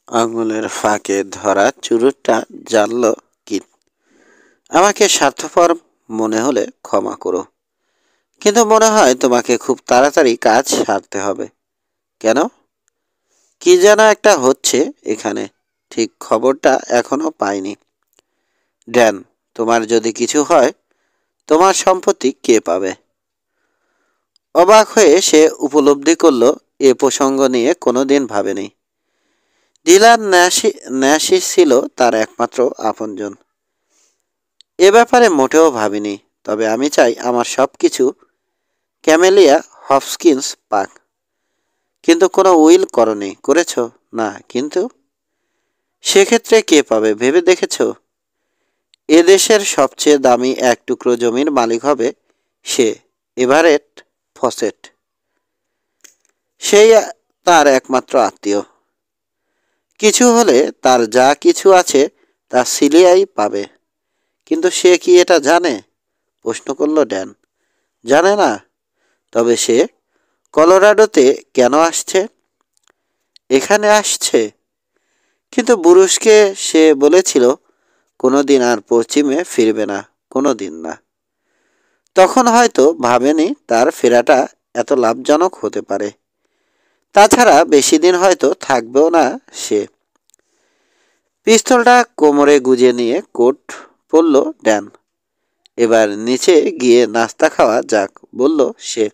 আঙুলের ফাঁকে ধরা চুরুটটা জানল কি? আমাকে স্বার্থপর মনে হলে ক্ষমা করো, কিন্তু মনে হয় তোমাকে খুব তাড়াতাড়ি কাজ সারতে হবে। কেন? কি যেন একটা হচ্ছে এখানে, ঠিক খবরটা এখনো পাইনি। ড্যান, তোমার যদি কিছু হয় তোমার সম্পত্তি কে পাবে? অবাক হয়ে সে উপলব্ধি করল এ প্রসঙ্গ নিয়ে কোনোদিন ভাবেনি। ডিলান ন্যাসি ছিল তার একমাত্র আপনজন। এ ব্যাপারে মোটেও ভাবিনি। তবে আমি চাই আমার সব কিছু ক্যামেলিয়া হপকিন্স পাক। কিন্তু কোনো উইল করনি, করেছ? না, কিন্তু সেক্ষেত্রে কে পাবে ভেবে দেখেছ? এ দেশের সবচেয়ে দামি এক টুকরো জমির মালিক হবে সে, এভারেট ফসেট। সেই তার একমাত্র আত্মীয়। কিছু হলে তার যা কিছু আছে তা সিলিয়াই পাবে। কিন্তু সে কি এটা জানে? প্রশ্ন করল ড্যান। জানে না? তবে সে কলোরাডোতে কেন আসছে? এখানে আসছে, কিন্তু বুরুসকে সে বলেছিল কোনোদিন আর পশ্চিমে ফিরবে না, কোনোদিন না। তখন হয়তো ভাবেনি তার ফেরাটা এত লাভজনক হতে পারে। তাছাড়া বেশি দিন হয়তো থাকবেও না সে। পিস্তলটা কোমরে গুজে নিয়ে কোট পরল ড্যান। এবার নিচে গিয়ে নাস্তা খাওয়া যাক, বলল সে।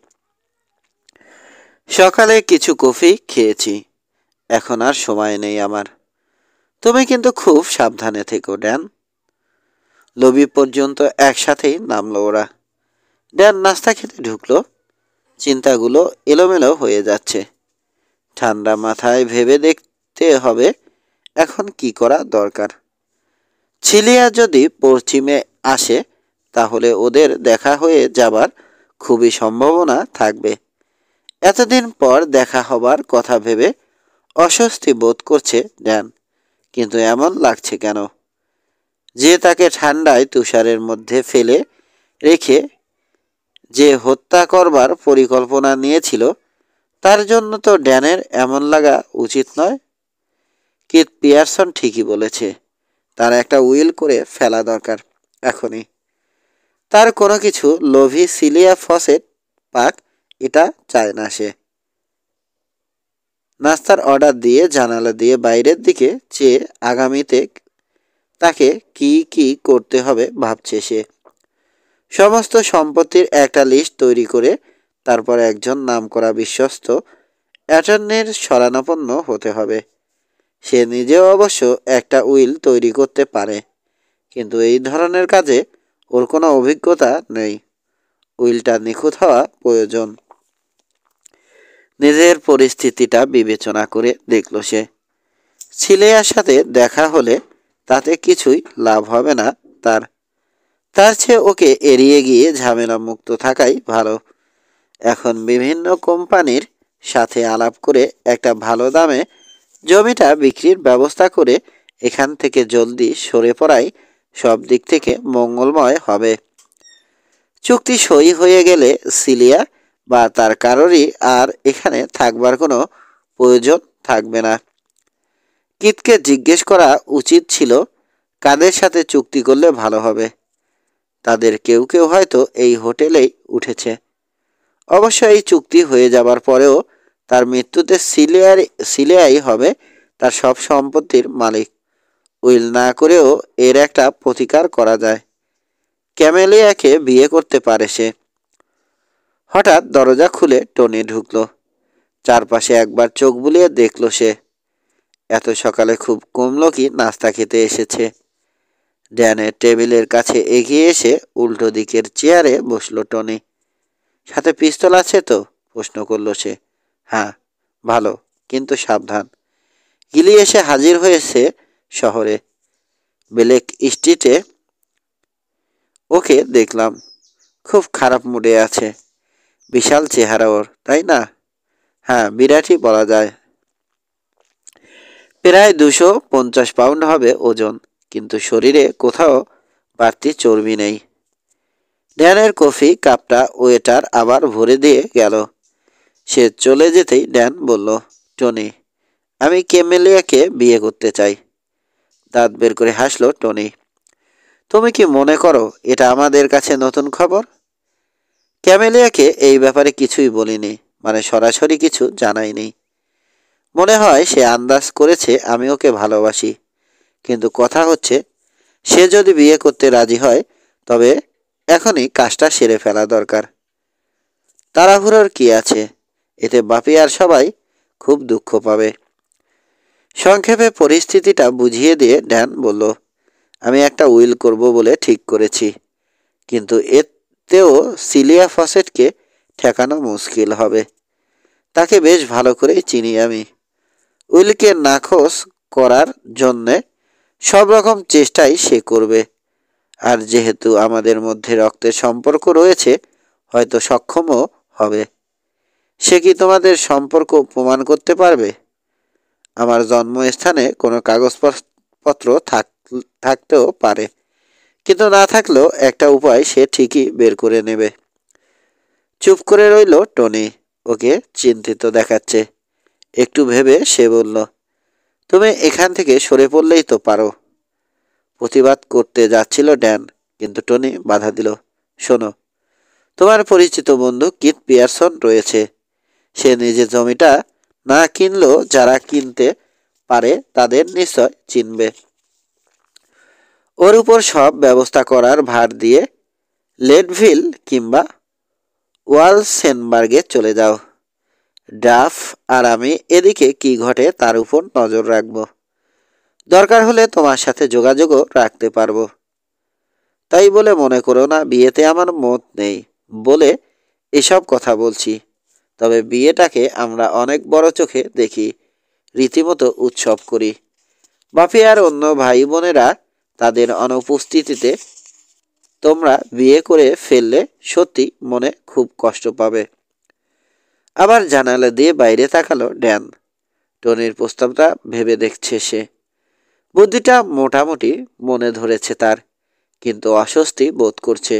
সকালে কিছু কফি খেয়েছি, এখন আর সময় নেই আমার। তুমি কিন্তু খুব সাবধানে থেকো ড্যান। লবি পর্যন্ত একসাথেই নামলো ওরা। ড্যান নাস্তা খেতে ঢুকলো। চিন্তাগুলো এলোমেলো হয়ে যাচ্ছে। ঠান্ডা মাথায় ভেবে দেখতে হবে এখন কি করা দরকার। ছিলিয়া যদি পশ্চিমে আসে তাহলে ওদের দেখা হয়ে যাবার খুবই সম্ভাবনা থাকবে। এতদিন পর দেখা হবার কথা ভেবে অস্বস্তি বোধ করছে ড্যান। কিন্তু এমন লাগছে কেন? যে তাকে ঠান্ডায় তুষারের মধ্যে ফেলে রেখে যে হত্যা করবার পরিকল্পনা নিয়েছিল, তার জন্য তো ড্যানের এমন লাগা উচিত নয়। কিথ পিয়ারসন ঠিকই বলেছে, তার একটা উইল করে ফেলা দরকার এখনই। তার কোনো কিছু লোভী সিলিয়া ফসেট পাক, এটা চায় না সে। নাস্তার অর্ডার দিয়ে জানালা দিয়ে বাইরের দিকে চেয়ে আগামীতে তাকে কি কি করতে হবে ভাবছে সে। সমস্ত সম্পত্তির একটা লিস্ট তৈরি করে তারপর একজন নামকরা বিশ্বস্ত অ্যাটর্নির শরণাপন্ন হতে হবে। সে নিজেও অবশ্য একটা উইল তৈরি করতে পারে, কিন্তু এই ধরনের কাজে ওর কোনো অভিজ্ঞতা নেই। উইলটা নিখুঁত হওয়া প্রয়োজন। নিজের পরিস্থিতিটা বিবেচনা করে দেখল সে। ছিলেয়ার সাথে দেখা হলে তাতে কিছুই লাভ হবে না তার। তার চেয়ে ওকে এড়িয়ে গিয়ে ঝামেলা মুক্ত থাকাই ভালো। এখন বিভিন্ন কোম্পানির সাথে আলাপ করে একটা ভালো দামে জমিটা বিক্রির ব্যবস্থা করে এখান থেকে জলদি সরে পড়াই সব দিক থেকে মঙ্গলময় হবে। চুক্তি সই হয়ে গেলে সিলিয়া বা তার কারোরই আর এখানে থাকবার কোনো প্রয়োজন থাকবে না। কিতকে জিজ্ঞেস করা উচিত ছিল কাদের সাথে চুক্তি করলে ভালো হবে। তাদের কেউ কেউ হয়তো এই হোটেলেই উঠেছে। অবশ্য এই চুক্তি হয়ে যাবার পরেও তার মৃত্যুতে সিলিয়াই হবে তার সব সম্পত্তির মালিক। উইল না করেও এর একটা প্রতিকার করা যায়। ক্যামেলিয়াকে বিয়ে করতে পারে সে। হঠাৎ দরজা খুলে টনি ঢুকলো। চারপাশে একবার চোখ বুলিয়ে দেখল সে। এত সকালে খুব কম লোকই নাস্তা খেতে এসেছে। ড্যানের টেবিলের কাছে এগিয়ে এসে উল্টো দিকের চেয়ারে বসলো টনি। সাথে পিস্তল আছে তো? প্রশ্ন করল সে। হ্যাঁ। ভালো, কিন্তু সাবধান। গিলি এসে হাজির হয়েছে শহরে, বেলেক স্ট্রিটে। ওকে দেখলাম, খুব খারাপ মুডে আছে। বিশাল চেহারা ওর, তাই না? হ্যাঁ, বিরাটই বলা যায়। প্রায় 250 পাউন্ড হবে ওজন, কিন্তু শরীরে কোথাও বাড়তি চর্বি নেই। ড্যানের কফি কাপটা ওয়েটার আবার ভরে দিয়ে গেল। সে চলে যেতেই ড্যান বলল, টনি, আমি ক্যামেলিয়াকে বিয়ে করতে চাই। দাঁত বের করে হাসলো টনি। তুমি কি মনে করো এটা আমাদের কাছে নতুন খবর? ক্যামেলিয়াকে এই ব্যাপারে কিছুই বলিনি, মানে সরাসরি কিছু জানাইনি। মনে হয় সে আন্দাজ করেছে আমি ওকে ভালোবাসি। কিন্তু কথা হচ্ছে, সে যদি বিয়ে করতে রাজি হয় তবে এখনই কাজটা সেরে ফেলা দরকার। তাড়াহুড়োর কি আছে? এতে বাপি আর সবাই খুব দুঃখ পাবে। সংক্ষেপে পরিস্থিতিটা বুঝিয়ে দিয়ে ড্যান বলল, আমি একটা উইল করব বলে ঠিক করেছি, কিন্তু এতেও সিলিয়া ফসেটকে ঠেকানো মুশকিল হবে। তাকে বেশ ভালো করেই চিনি আমি। উইলকে নাকচ করার জন্যে সব রকম চেষ্টাই সে করবে। আর যেহেতু আমাদের মধ্যে রক্তের সম্পর্ক রয়েছে, হয়তো সক্ষমও হবে। সে কি তোমাদের সম্পর্ক প্রমাণ করতে পারবে? আমার জন্মস্থানে কোনো কাগজপত্র থাকতেও পারে, কিন্তু না থাকলেও একটা উপায় সে ঠিকই বের করে নেবে। চুপ করে রইল টনি। ওকে চিন্তিত দেখাচ্ছে। একটু ভেবে সে বলল, তুমি এখান থেকে সরে পড়লেই তো পারো। প্রতিবাদ করতে যাচ্ছিল ড্যান, কিন্তু টনি বাধা দিল। শোনো, তোমার পরিচিত বন্ধু কিথ পিয়ারসন রয়েছে। সে নিজের জমিটা না কিনলেও যারা কিনতে পারে তাদের নিশ্চয় চিনবে। ওর উপর সব ব্যবস্থা করার ভার দিয়ে লেডভিল কিংবা ওয়ালসেনবার্গে চলে যাও। ডাফ আর আমি এদিকে কি ঘটে তার উপর নজর রাখব। দরকার হলে তোমার সাথে যোগাযোগও রাখতে পারবো। তাই বলে মনে করো না বিয়েতে আমার মত নেই বলে এসব কথা বলছি। তবে বিয়েটাকে আমরা অনেক বড় চোখে দেখি, রীতিমতো উৎসব করি। বাপি আর অন্য ভাই বোনেরা তাদের অনুপস্থিতিতে তোমরা বিয়ে করে ফেললে সত্যি মনে খুব কষ্ট পাবে। আবার জানালা দিয়ে বাইরে তাকালো ড্যান। টনির প্রস্তাবটা ভেবে দেখছে সে। বুদ্ধিটা মোটামুটি মনে ধরেছে তার, কিন্তু অস্বস্তি বোধ করছে।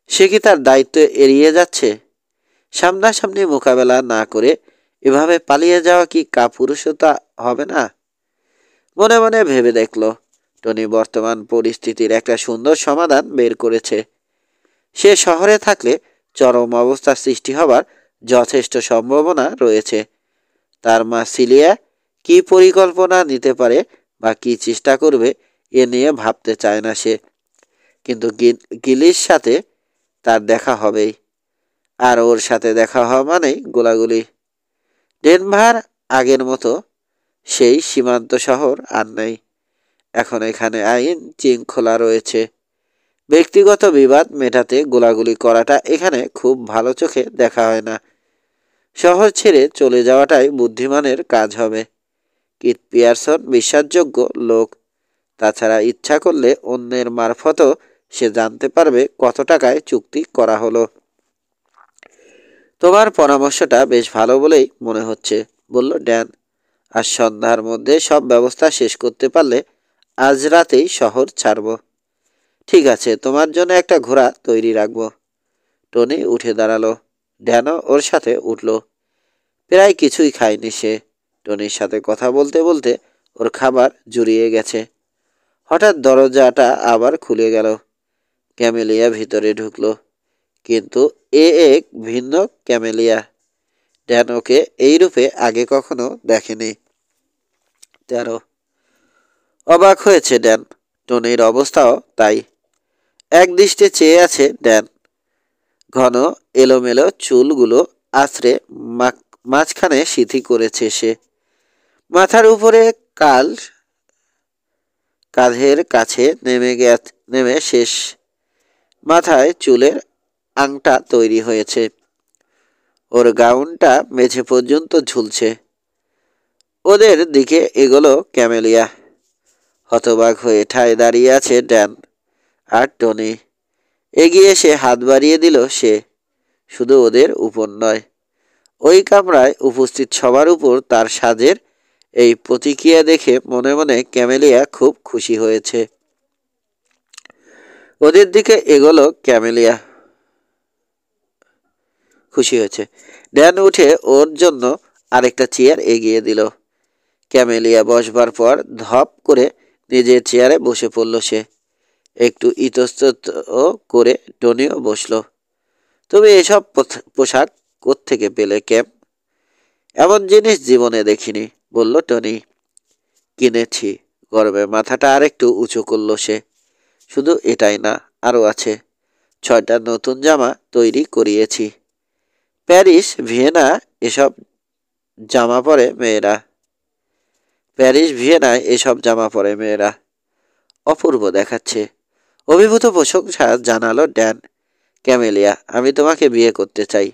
সে কি তার দায়িত্ব এড়িয়ে যাচ্ছে? সামনাসামনি মোকাবেলা না করে এভাবে পালিয়ে যাওয়া কি কাপুরুষতা হবে না? মনে মনে ভেবে দেখল, টনি বর্তমান পরিস্থিতির একটা সুন্দর সমাধান বের করেছে। সে শহরে থাকলে চরম অবস্থার সৃষ্টি হবার যথেষ্ট সম্ভাবনা রয়েছে। তার মা সিলিয়া কি পরিকল্পনা নিতে পারে বা কি চেষ্টা করবে এ নিয়ে ভাবতে চায় না সে। কিন্তু গিলির সাথে তার দেখা হবেই, আর ওর সাথে দেখা হওয়া মানেই গোলাগুলি। ডেনভার আগের মতো সেই সীমান্ত শহর আর নেই। এখন এখানে আইন শৃঙ্খলা রয়েছে। ব্যক্তিগত বিবাদ মেটাতে গোলাগুলি করাটা এখানে খুব ভালো চোখে দেখা হয় না। শহর ছেড়ে চলে যাওয়াটাই বুদ্ধিমানের কাজ হবে। কিথ পিয়ারসন বিশ্বাসযোগ্য লোক। তাছাড়া ইচ্ছা করলে অন্যের মারফতও সে জানতে পারবে কত টাকায় চুক্তি করা হলো। তোমার পরামর্শটা বেশ ভালো বলেই মনে হচ্ছে, বলল ড্যান। আর সন্ধ্যার মধ্যে সব ব্যবস্থা শেষ করতে পারলে আজ রাতেই শহর ছাড়ব। ঠিক আছে, তোমার জন্য একটা ঘোড়া তৈরি রাখব। টনি উঠে দাঁড়ালো। ড্যানও ওর সাথে উঠল। প্রায় কিছুই খায়নি সে। টনির সাথে কথা বলতে বলতে ওর খাবার জুড়িয়ে গেছে। হঠাৎ দরজাটা আবার খুলে গেল। ক্যামেলিয়া ভিতরে ঢুকলো, কিন্তু এক ভিন্ন ক্যামেলিয়া। ড্যান ওকে এই রূপে আগে কখনো দেখেনি। 13 অবাক হয়েছে ড্যান। টনির অবস্থাও তাই। এক দৃষ্টে চেয়ে আছে ড্যান। ঘন এলোমেলো চুলগুলো আছড়ে মাঝখানে সিথি করেছে সে। মাথার উপরে কাঁধের কাছে নেমে শেষ। মাথায় চুলের আংটা তৈরি হয়েছে। ওর গাউনটা মেঝে পর্যন্ত ঝুলছে। ওদের দিকে এগোলো ক্যামেলিয়া। হতবাক হয়ে ঠায় দাঁড়িয়ে আছে ড্যান আর টনি। এগিয়ে এসে হাত বাড়িয়ে দিল সে। শুধু ওদের উপর নয়, ওই কামরায় উপস্থিত সবার উপর তার সাজের এই প্রতিক্রিয়া দেখে মনে মনে ক্যামেলিয়া খুব খুশি হয়েছে। ওদের দিকে এগোলো ক্যামেলিয়া। খুশি হয়েছে। ড্যান উঠে ওর জন্য আরেকটা চেয়ার এগিয়ে দিল। ক্যামেলিয়া বসবার পর ধপ করে নিজের চেয়ারে বসে পড়ল সে। একটু ইতস্তত করে টনিও বসল। তুমি এসব পোশাক কোত্থেকে পেলে ক্যাম? এমন জিনিস জীবনে দেখিনি, বলল টনি। কিনেছি। গর্বে মাথাটা আরেকটু উঁচু করল সে। শুধু এটাই না, আরও আছে। 6টা নতুন জামা তৈরি করিয়েছি। প্যারিস, ভিয়েনা এসব জামা পরে মেয়েরা। প্যারিস, ভিয়েনায় এসব জামা পরে মেয়েরা। অপূর্ব দেখাচ্ছে। অভিভূত প্রশংসা জানালো ড্যান। ক্যামেলিয়া, আমি তোমাকে বিয়ে করতে চাই।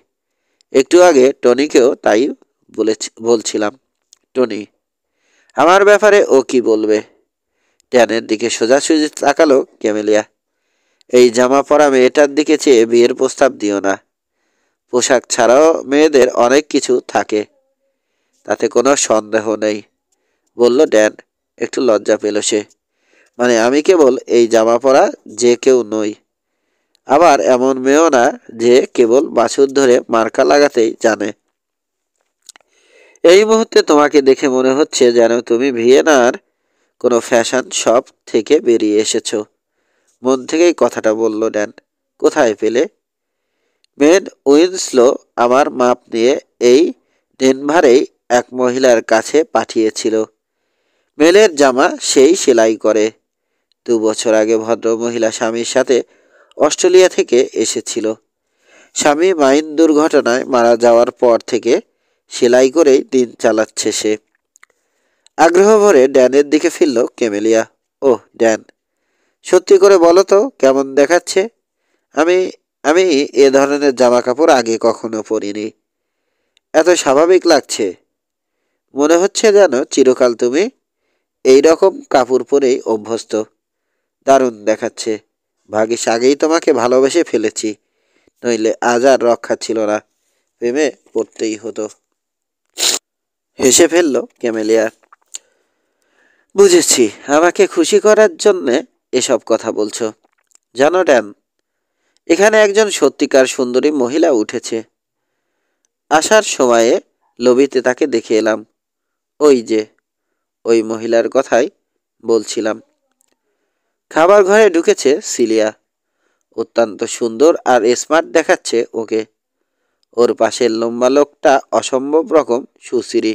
একটু আগে টনিকেও তাই বলছিলাম। টনি, আমার ব্যাপারে ও কি বলবে? ড্যানের দিকে সোজাসুজি তাকালো ক্যামেলিয়া। এই জামা পরা মেয়েটার দিকে চেয়ে বিয়ের প্রস্তাব দিও না। পোশাক ছাড়াও মেয়েদের অনেক কিছু থাকে, তাতে কোনো সন্দেহ নেই, বলল ড্যান। একটু লজ্জা পেল সে। মানে আমি কেবল এই জামা পরা যে কেউ নই। আবার এমন মেয়েও না যে কেবল বাছুর ধরে মার্কা লাগাতেই জানে। এই মুহূর্তে তোমাকে দেখে মনে হচ্ছে যেন তুমি ভিয়েনার কোনো ফ্যাশন শপ থেকে বেরিয়ে এসেছো। মন থেকেই কথাটা বলল ড্যান। কোথায় পেলে? মেড উইন্সলো আমার মাপ নিয়ে এই ডেনভারেই এক মহিলার কাছে পাঠিয়েছিল। মেলের জামা সেই সেলাই করে। 2 বছর আগে ভদ্র মহিলা স্বামীর সাথে অস্ট্রেলিয়া থেকে এসেছিল। স্বামী মাইন দুর্ঘটনায় মারা যাওয়ার পর থেকে সেলাই করেই দিন চালাচ্ছে সে। আগ্রহ ভরে ড্যানের দিকে ফিরল ক্যামেলিয়া। ওহ ড্যান, সত্যি করে বলো তো কেমন দেখাচ্ছে? আমি আমি এ ধরনের জামা কাপড় আগে কখনো পরিনি। এত স্বাভাবিক লাগছে। মনে হচ্ছে যেন চিরকাল তুমি এই রকম কাপড় পরেই অভ্যস্ত। দারুণ দেখাচ্ছে। ভাগ্যিস আগেই তোমাকে ভালোবেসে ফেলেছি, নইলে আজ আর রক্ষা ছিল না। প্রেমে পড়তেই হতো। হেসে ফেলল ক্যামেলিয়া। বুঝেছি, আমাকে খুশি করার জন্যে এসব কথা বলছো। জানো ড্যান, এখানে একজন সত্যিকার সুন্দরী মহিলা উঠেছে। আসার সময়ে লবিতে তাকে দেখে এলাম। ওই যে, ওই মহিলার কথাই বলছিলাম। খাবার ঘরে ঢুকেছে সিলিয়া। অত্যন্ত সুন্দর আর স্মার্ট দেখাচ্ছে ওকে। ওর পাশের লম্বা লোকটা অসম্ভব রকম সুশ্রী,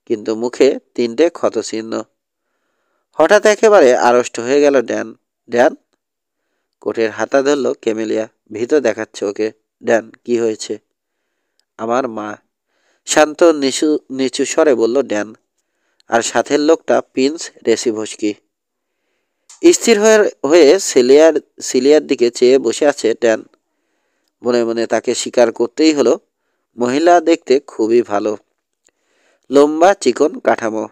কিন্তু মুখে 3টে ক্ষতচিহ্ন। হঠাৎ একেবারে আড়ষ্ট হয়ে গেল ড্যান। ড্যান, কোটের হাতা ধরল ক্যামেলিয়া। ভীত দেখাচ্ছে ওকে। ড্যান, কি হয়েছে? আমার মা, শান্ত নিচু স্বরে বলল ড্যান। আর সাথের লোকটা প্রিন্স রেসিভস্কি। স্থির হয়ে সিলিয়ার দিকে চেয়ে বসে আছে ড্যান। মনে মনে তাকে স্বীকার করতেই হলো, মহিলা দেখতে খুবই ভালো। লম্বা চিকন কাঠামো।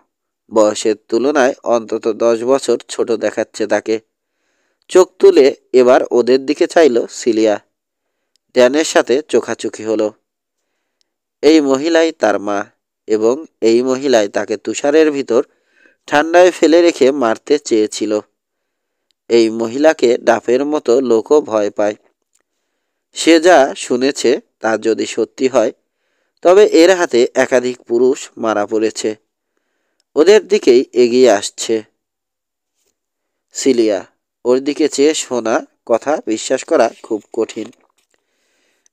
বয়সের তুলনায় অন্তত 10 বছর ছোট দেখাচ্ছে তাকে। চোখ তুলে এবার ওদের দিকে চাইল সিলিয়া। ড্যানের সাথে চোখাচোখি হলো। এই মহিলাই তার মা, এবং এই মহিলাই তাকে তুষারের ভিতর ঠান্ডায় ফেলে রেখে মারতে চেয়েছিল। এই মহিলাকে ডাফের মতো লোকও ভয় পায়। সে যা শুনেছে তা যদি সত্যি হয়, তবে এর হাতে একাধিক পুরুষ মারা পড়েছে। ওদের দিকেই এগিয়ে আসছে সিলিয়া। ওর দিকে চেয়ে শোনা কথা বিশ্বাস করা খুব কঠিন।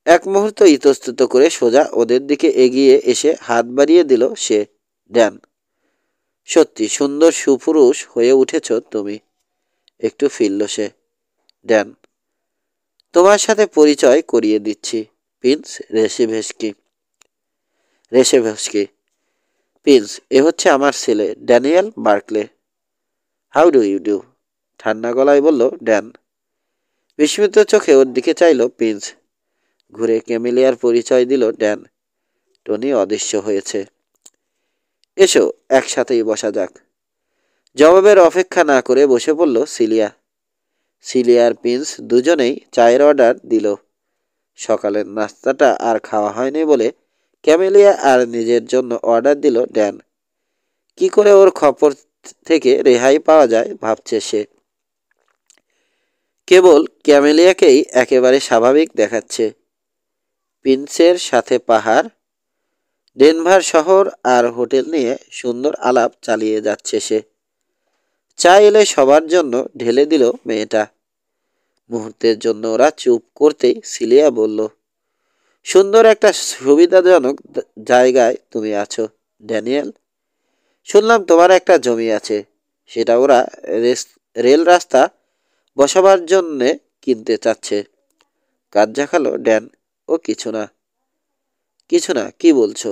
এক মুহূর্ত ইতস্তত করে সোজা ওদের দিকে এগিয়ে এসে হাত বাড়িয়ে দিল সে। ড্যান, সত্যি সুন্দর সুপুরুষ হয়ে উঠেছ তুমি। একটু ফিরল সে। ড্যান, তোমার সাথে পরিচয় করিয়ে দিচ্ছি। প্রিন্স রেসেভস্কি। প্রিন্স, এ হচ্ছে আমার ছেলে Daniel Berkeley. How do you do? ঠান্ডা গলায় বলল ড্যান। বিস্মিত চোখে ওর দিকে চাইল প্রিন্স। ঘুরে ক্যামেলিয়ার পরিচয় দিল ড্যান। টনি অদৃশ্য হয়েছে। এসো, একসাথেই বসা যাক। জবাবের অপেক্ষা না করে বসে পড়ল সিলিয়া। সিলিয়া আর প্রিন্স দুজনেই চায়ের অর্ডার দিল। সকালের নাস্তাটা আর খাওয়া হয়নি বলে ক্যামেলিয়া আর নিজের জন্য অর্ডার দিল ড্যান। কি করে ওর খপ্পর থেকে রেহাই পাওয়া যায় ভাবছে সে। কেবল ক্যামেলিয়াকেই একেবারে স্বাভাবিক দেখাচ্ছে। প্রিন্সের সাথে পাহাড়, ডেনভার শহর আর হোটেল নিয়ে সুন্দর আলাপ চালিয়ে যাচ্ছে সে। চা এলে সবার জন্য ঢেলে দিল মেয়েটা। মুহূর্তের জন্য ওরা চুপ করতেই সিলিয়া বলল, সুন্দর একটা সুবিধাজনক জায়গায় তুমি আছো, ড্যানিয়েল। শুনলাম তোমার একটা জমি আছে, সেটা ওরা রেল রাস্তা বসাবার জন্যে কিনতে চাচ্ছে। কাজ দেখালো ড্যান। ও কিছু না, কিছু না, কি বলছো?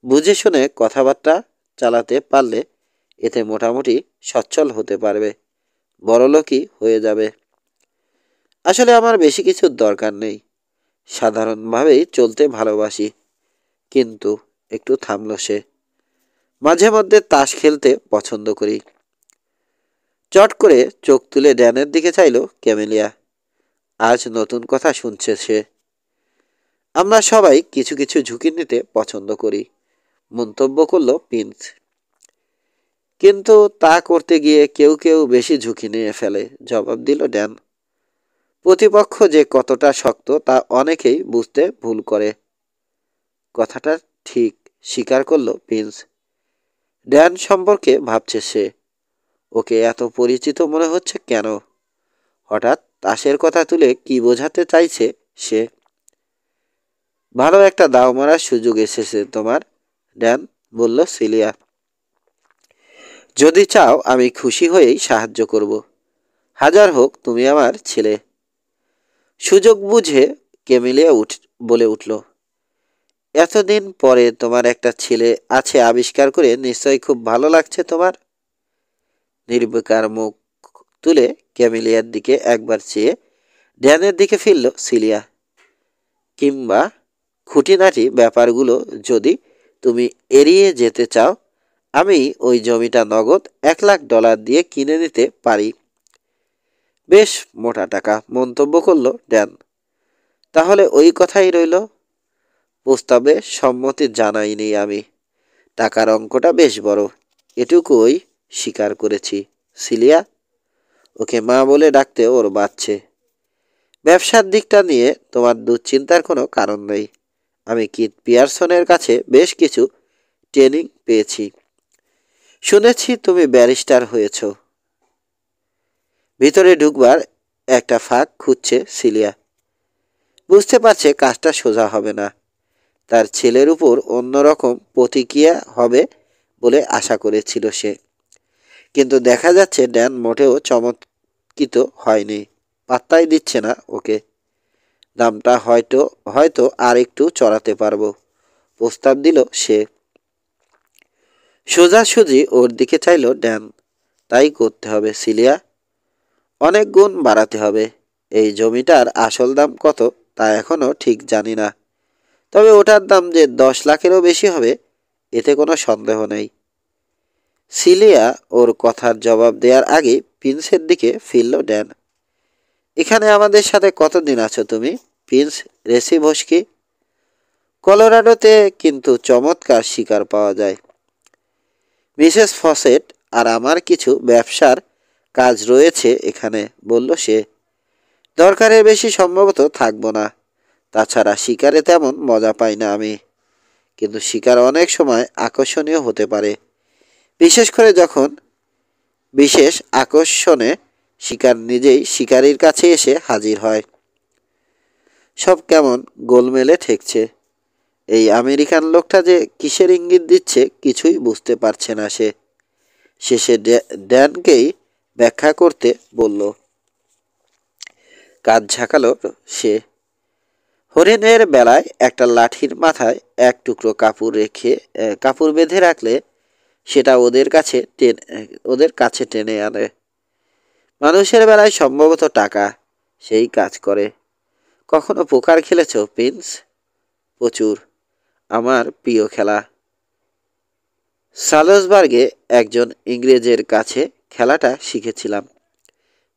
বুঝে শুনে কথাবার্তা চালাতে পারলে এতে মোটামুটি সচ্ছল হতে পারবে, বড়লোকই হয়ে যাবে। আসলে আমার বেশি কিছুর দরকার নেই, সাধারণভাবেই চলতে ভালোবাসি। কিন্তু একটু থামল সে। মাঝে মধ্যে তাস খেলতে পছন্দ করি। চট করে চোখ তুলে ড্যানের দিকে চাইল ক্যামেলিয়া। আজ নতুন কথা শুনছে সে। আমরা সবাই কিছু কিছু ঝুঁকি নিতে পছন্দ করি, মন্তব্য করল প্রিন্স। কিন্তু তা করতে গিয়ে কেউ কেউ বেশি ঝুঁকি নিয়ে ফেলে, জবাব দিল ড্যান। প্রতিপক্ষ যে কতটা শক্ত তা অনেকেই বুঝতে ভুল করে। কথাটা ঠিক, স্বীকার করল প্রিন্স। ড্যান সম্পর্কে ভাবছে সে। ওকে এত পরিচিত মনে হচ্ছে কেন? হঠাৎ তাসের কথা তুলে কি বোঝাতে চাইছে সে? ভালো একটা দাও মারার সুযোগ এসেছে তোমার, ড্যান, বলল সিলিয়া। যদি চাও আমি খুশি হয়েই সাহায্য করব। হাজার হোক তুমি আমার ছেলে। সুযোগ বুঝে ক্যামেলিয়া বলে উঠল, এতদিন পরে তোমার একটা ছেলে আছে আবিষ্কার করে নিশ্চয়ই খুব ভালো লাগছে তোমার। নির্বিকার মুখ তুলে ক্যামেলিয়ার দিকে একবার চেয়ে ড্যানের দিকে ফিরল সিলিয়া। কিংবা খুঁটিনাটি ব্যাপারগুলো যদি তুমি এড়িয়ে যেতে চাও, আমি ওই জমিটা নগদ $1,00,000 দিয়ে কিনে নিতে পারি। বেশ মোটা টাকা, মন্তব্য করল ড্যান। তাহলে ওই কথাই রইল। প্রস্তাবে সম্মতি জানাইনি আমি। টাকার অঙ্কটা বেশ বড়, এটুকুই স্বীকার করেছি। সিলিয়া, ওকে মা বলে ডাকতে ওর বাচ্ছে। ব্যবসার দিকটা নিয়ে তোমার দুশ্চিন্তার কোনো কারণ নেই। আমি কিথ পিয়ারসনের কাছে বেশ কিছু ট্রেনিং পেয়েছি। শুনেছি তুমি ব্যারিস্টার হয়েছ। ভিতরে ঢুকবার একটা ফাঁক খুঁজছে সিলিয়া। বুঝতে পারছে কাজটা সোজা হবে না। তার ছেলের উপর অন্যরকম প্রতিক্রিয়া হবে বলে আশা করেছিল সে। কিন্তু দেখা যাচ্ছে ড্যান মোটেও চমৎকৃত হয়নি, পাত্তাই দিচ্ছে না ওকে। দামটা হয়তো হয়তো আর একটু চড়াতে পারবো, প্রস্তাব দিল সে। সোজাসুজি ওর দিকে চাইল ড্যান। তাই করতে হবে সিলিয়া, অনেক গুণ বাড়াতে হবে। এই জমিটার আসল দাম কত তা এখনো ঠিক জানি না, তবে ওটার দাম যে 10 লাখেরও বেশি হবে এতে কোনো সন্দেহ নেই। সিলিয়া ওর কথার জবাব দেওয়ার আগে প্রিন্সের দিকে ফিরল ড্যান। এখানে আমাদের সাথে কতদিন আছো তুমি, প্রিন্স রেসিভস্কি? কলোরাডোতে কিন্তু চমৎকার শিকার পাওয়া যায়। মিসেস ফসেট আর আমার কিছু ব্যবসার কাজ রয়েছে এখানে, বলল সে। দরকারের বেশি সম্ভবত থাকবো না। তাছাড়া শিকারে তেমন মজা পাই না আমি। কিন্তু শিকার অনেক সময় আকর্ষণীয় হতে পারে, বিশেষ করে যখন বিশেষ আকর্ষণে শিকার নিজেই শিকারীর কাছে এসে হাজির হয়। সব কেমন গোলমেলে ঠেকছে। এই আমেরিকান লোকটা যে কিসের ইঙ্গিত দিচ্ছে কিছুই বুঝতে পারছে না সে। শেষে ড্যানকেই ব্যাখ্যা করতে বলল। কাজ ঝাঁকালো সে। হরিণের বেলায় একটা লাঠির মাথায় এক টুকরো কাপড় বেঁধে রাখলে সেটা ওদের কাছে টেনে আনে। মানুষের বেলায় সম্ভবত টাকা সেই কাজ করে। কখনো পোকার খেলেছ প্রিন্স? প্রচুর, আমার প্রিয় খেলা। সালজবার্গে একজন ইংরেজের কাছে খেলাটা শিখেছিলাম।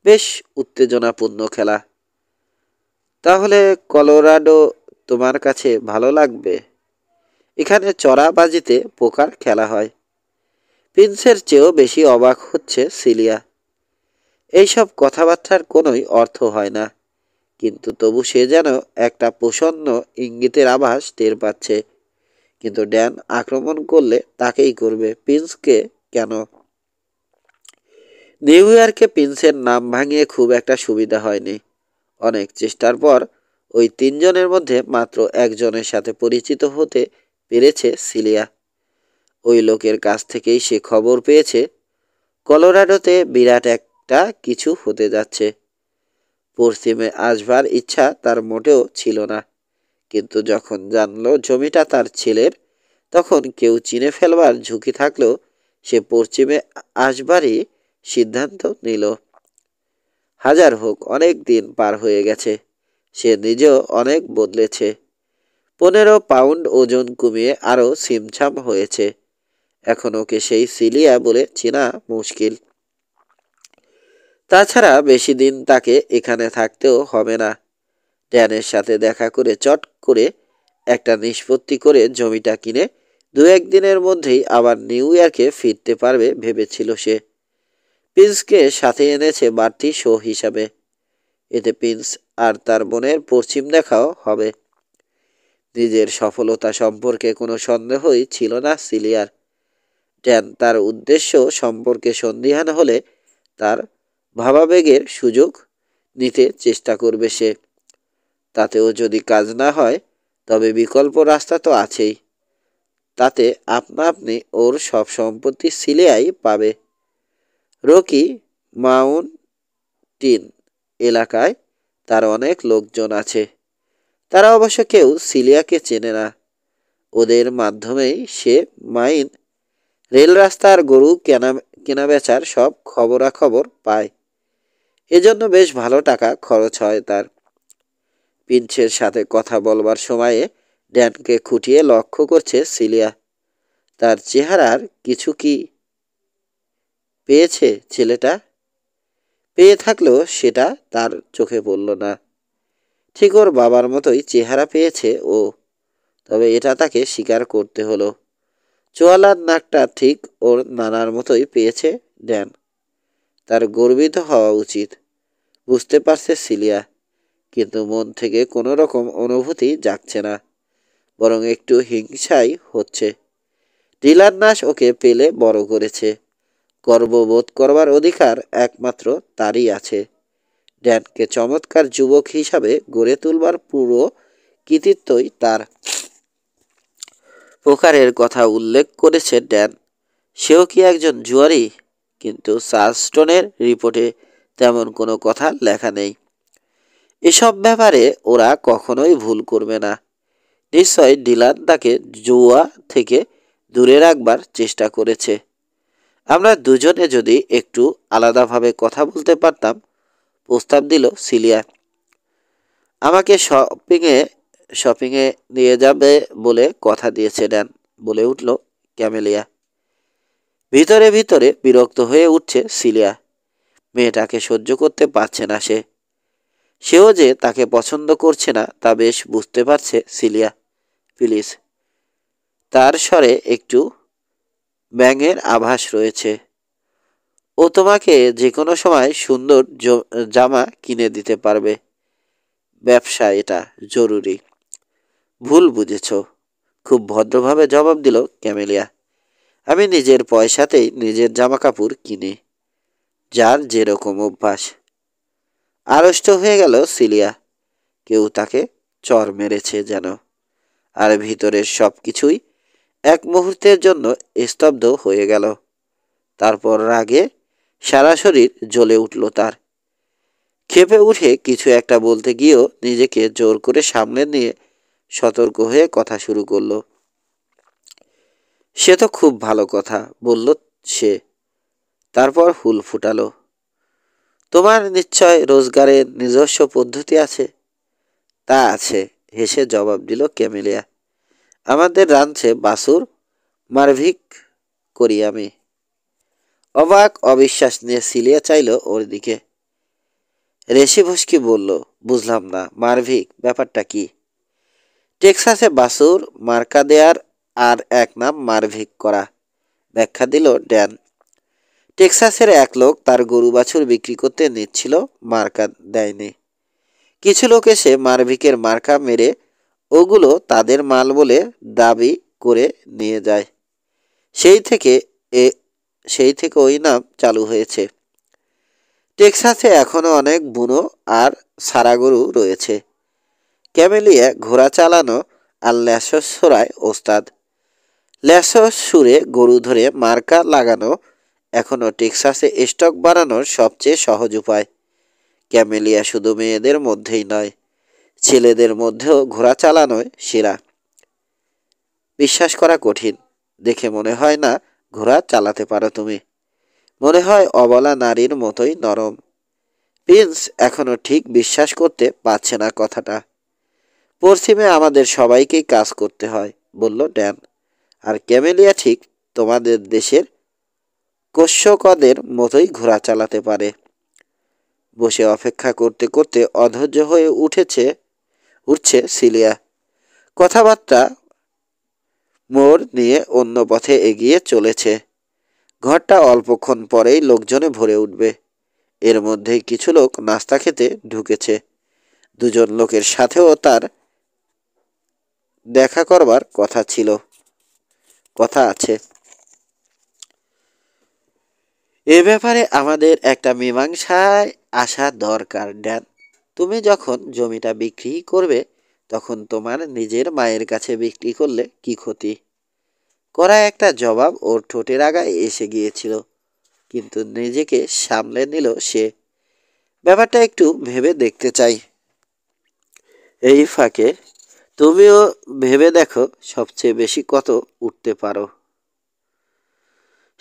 বেশ উত্তেজনাপূর্ণ খেলা। তাহলে কলোরাডো তোমার কাছে ভালো লাগবে। এখানে চড়াবাজিতে পোকার খেলা হয়। প্রিন্সের চেয়েও বেশি অবাক হচ্ছে সিলিয়া। এইসব কথাবার্তার কোনোই অর্থ হয় না, কিন্তু তবু সে যেন একটা প্রসন্ন ইঙ্গিতের আভাস টের পাচ্ছে। কিন্তু ড্যান আক্রমণ করলে তাকেই করবে, প্রিন্সকে কেন? নিউ ইয়র্কে প্রিন্সের নাম ভাঙিয়ে খুব একটা সুবিধা হয়নি। অনেক চেষ্টার পর ওই তিনজনের মধ্যে মাত্র একজনের সাথে পরিচিত হতে পেরেছে সিলিয়া। ওই লোকের কাছ থেকেই সে খবর পেয়েছে কলোরাডোতে বিরাট একটা কিছু হতে যাচ্ছে। পশ্চিমে আসবার ইচ্ছা তার মোটেও ছিল না, কিন্তু যখন জানলো জমিটা তার ছেলের, তখন কেউ চিনে ফেলবার ঝুঁকি থাকলেও সে পশ্চিমে আসবারই সিদ্ধান্ত নিল। হাজার হোক, অনেক দিন পার হয়ে গেছে, সে নিজেও অনেক বদলেছে। 15 পাউন্ড ওজন কমিয়ে আরও ছিমছাম হয়েছে। এখন ওকে সেই সিলিয়া বলে চেনা মুশকিল। তাছাড়া বেশি দিন তাকে এখানে থাকতেও হবে না। ড্যানের সাথে দেখা করে চট করে একটা নিষ্পত্তি করে জমিটা কিনে 2-1 দিনের মধ্যেই আবার নিউ ইয়র্কে ফিরতে পারবে ভেবেছিল সে। প্রিন্সকে সাথে এনেছে বাড়তি শো হিসাবে। এতে প্রিন্স আর তার বোনের পশ্চিম দেখাও হবে। নিজের সফলতা সম্পর্কে কোনো সন্দেহই ছিল না সিলিয়ার। ড্যান তার উদ্দেশ্য সম্পর্কে সন্দিহান হলে তার ভাবাবেগের সুযোগ নিতে চেষ্টা করবে সে। তাতেও যদি কাজ না হয়, তবে বিকল্প রাস্তা তো আছেই। তাতে আপনা আপনি ওর সব সম্পত্তি সিলিয়াই পাবে। রকি মাউন্টিন এলাকায় তার অনেক লোকজন আছে। তারা অবশ্য কেউ সিলিয়াকে চেনে না। ওদের মাধ্যমেই সে মাইন, রেল রাস্তার গরু কেনাবেচার সব খবরাখবর পায়। এজন্য বেশ ভালো টাকা খরচ হয় তার। প্রিন্সের সাথে কথা বলবার সময়ে ড্যানকে খুঁটিয়ে লক্ষ্য করছে সিলিয়া। তার চেহারার কিছু কি পেয়েছে ছেলেটা? পেয়ে থাকলেও সেটা তার চোখে পড়ল না। ঠিক ওর বাবার মতোই চেহারা পেয়েছে ও, তবে এটা তাকে স্বীকার করতে হলো। চোয়ালার নাকটা ঠিক ওর নানার মতোই পেয়েছে ড্যান। তার গর্বিত হওয়া উচিত, বুঝতে পারছে সিলিয়া। কিন্তু মন থেকে কোনো রকম অনুভূতি জাগছে না, বরং একটু হিংসাই হচ্ছে। ডিলার নাশ ওকে পেলে বড় করেছে, গর্ববোধ করবার অধিকার একমাত্র তারই আছে। ড্যানকে চমৎকার যুবক হিসাবে গড়ে তুলবার পুরো কৃতিত্বই তার। পোকারের কথা উল্লেখ করেছে ড্যান। সেও কি একজন জুয়ারি? কিন্তু চার্লস্টনের রিপোর্টে তেমন কোনো কথা লেখা নেই। এসব ব্যাপারে ওরা কখনোই ভুল করবে না। নিশ্চয় ডিলান তাকে জুয়া থেকে দূরে রাখবার চেষ্টা করেছে। আমরা দুজনে যদি একটু আলাদাভাবে কথা বলতে পারতাম, প্রস্তাব দিল সিলিয়া। আমাকে শপিংয়ে নিয়ে যাবে বলে কথা দিয়েছে ড্যান, বলে উঠল ক্যামেলিয়া। ভিতরে ভিতরে বিরক্ত হয়ে উঠছে সিলিয়া। মেয়েটাকে সহ্য করতে পারছে না সে। সেও যে তাকে পছন্দ করছে না তা বেশ বুঝতে পারছে সিলিয়া। প্লিজ। তার স্বরে একটু ব্যঙ্গের আভাস রয়েছে। ও তোমাকে যে কোনো সময় সুন্দর জামা কিনে দিতে পারবে। ব্যবসা এটা জরুরি। ভুল বুঝেছ, খুব ভদ্রভাবে জবাব দিল ক্যামেলিয়া। আমি নিজের পয়সাতেই নিজের জামা কাপড় কিনি, যার যেরকম অভ্যাস। আড়ষ্ট হয়ে গেল সিলিয়া। কেউ তাকে চর মেরেছে যেন। আর ভিতরের সব কিছুই এক মুহূর্তের জন্য স্তব্ধ হয়ে গেল। তারপর রাগে সারা শরীর জ্বলে উঠল তার। ক্ষেপে উঠে কিছু একটা বলতে গিয়েও নিজেকে জোর করে সামনে নিয়ে সতর্ক হয়ে কথা শুরু করলো। সে তো খুব ভালো কথা বলল সে। তারপর হুল ফুটালো। তোমার নিশ্চয় রোজগারের নিজস্ব পদ্ধতি আছে। তা আছে, হেসে জবাব দিল ক্যামেলিয়া। আমাদের রাঁধছে বাসুর, মারভিক করি আমি। অবাক অবিশ্বাস নিয়ে সিলিয়া চাইল ওর দিকে। রেশি ভস্কি বলল, বুঝলাম না, মারভিক ব্যাপারটা কি? টেক্সাসে বাসুর মার্কা দেয়ার আর এক নাম মারভিক করা, ব্যাখ্যা দিল ড্যান। টেক্সাসের এক লোক তার গরু বাছুর বিক্রি করতে নিচ্ছিল, মার্কা দেয়নি। কিছু লোক এসে মারভিকের মার্কা মেরে ওগুলো তাদের মাল বলে দাবি করে নিয়ে যায়। সেই থেকে এ সেই থেকে ওই নাম চালু হয়েছে। টেক্সাসে এখনো অনেক বুনো আর সারা গরু রয়েছে। ক্যামেলিয়া ঘোড়া চালানো আর ল্যাসো ছোড়ায় ওস্তাদ। ল্যাসো সুরে গরু ধরে মার্কা লাগানো এখনো টেক্সাসে স্টক বাড়ানোর সবচেয়ে সহজ উপায়। ক্যামেলিয়া শুধু মেয়েদের মধ্যেই নয়, ছেলেদের মধ্যেও ঘোড়া চালানোয় সেরা। বিশ্বাস করা কঠিন, দেখে মনে হয় না ঘোড়া চালাতে পারো তুমি। মনে হয় অবলা নারীর মতোই নরম। প্রিন্স এখনো ঠিক বিশ্বাস করতে পারছে না কথাটা। পশ্চিমে আমাদের সবাইকেই কাজ করতে হয়, বলল ড্যান। আর ক্যামেলিয়া ঠিক তোমাদের দেশের কশ্যকদের মতোই ঘোড়া চালাতে পারে। বসে অপেক্ষা করতে করতে অধৈর্য হয়ে উঠছে সিলিয়া। কথাবার্তা মোড় নিয়ে অন্য পথে এগিয়ে চলেছে। ঘরটা অল্পক্ষণ পরেই লোকজনে ভরে উঠবে। এর মধ্যেই কিছু লোক নাস্তা খেতে ঢুকেছে। দুজন লোকের সাথেও তার দেখা করবার কথা আছে। এ ব্যাপারে আমাদের একটা মীমাংসায় আসা দরকার ড্যান। তুমি যখন জমিটা বিক্রি করবে তখন তোমার নিজের মায়ের কাছে বিক্রি করলে কি ক্ষতি? করা একটা জবাব ওর ঠোঁটের আগায় এসে গিয়েছিল, কিন্তু নিজেকে সামলে নিল সে। ব্যাপারটা একটু ভেবে দেখতে চাই। এই ফাঁকে তুমিও ভেবে দেখো সবচেয়ে বেশি কত উঠতে পারো।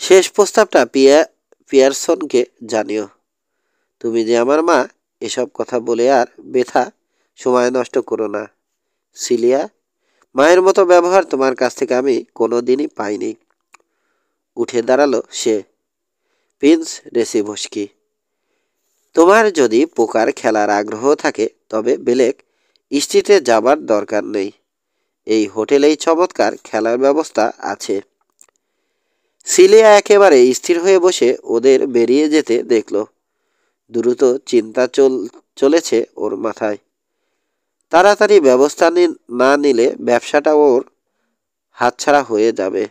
শেষ প্রস্তাবটা পিয়ারসনকে জানিও। তুমি যে আমার মা, এসব কথা বলে আর বেথা সময় নষ্ট করো না সিলিয়া। মায়ের মতো ব্যবহার তোমার কাছ থেকে আমি কোনোদিনই পাইনি। উঠে দাঁড়ালো সে। প্রিন্স রেসিভস্কি, তোমার যদি পোকার খেলার আগ্রহ থাকে তবে বেলেক স্ট্রিটে যাবার দরকার নেই। এই হোটেলেই চমৎকার খেলার ব্যবস্থা আছে। সিলিয়া একেবারে স্থির হয়ে বসে ওদের বেরিয়ে যেতে দেখল। দ্রুত চিন্তা চলেছে ওর মাথায়। তাড়াতাড়ি ব্যবস্থা না নিলে ব্যবসাটা ওর হাতছাড়া হয়ে যাবে।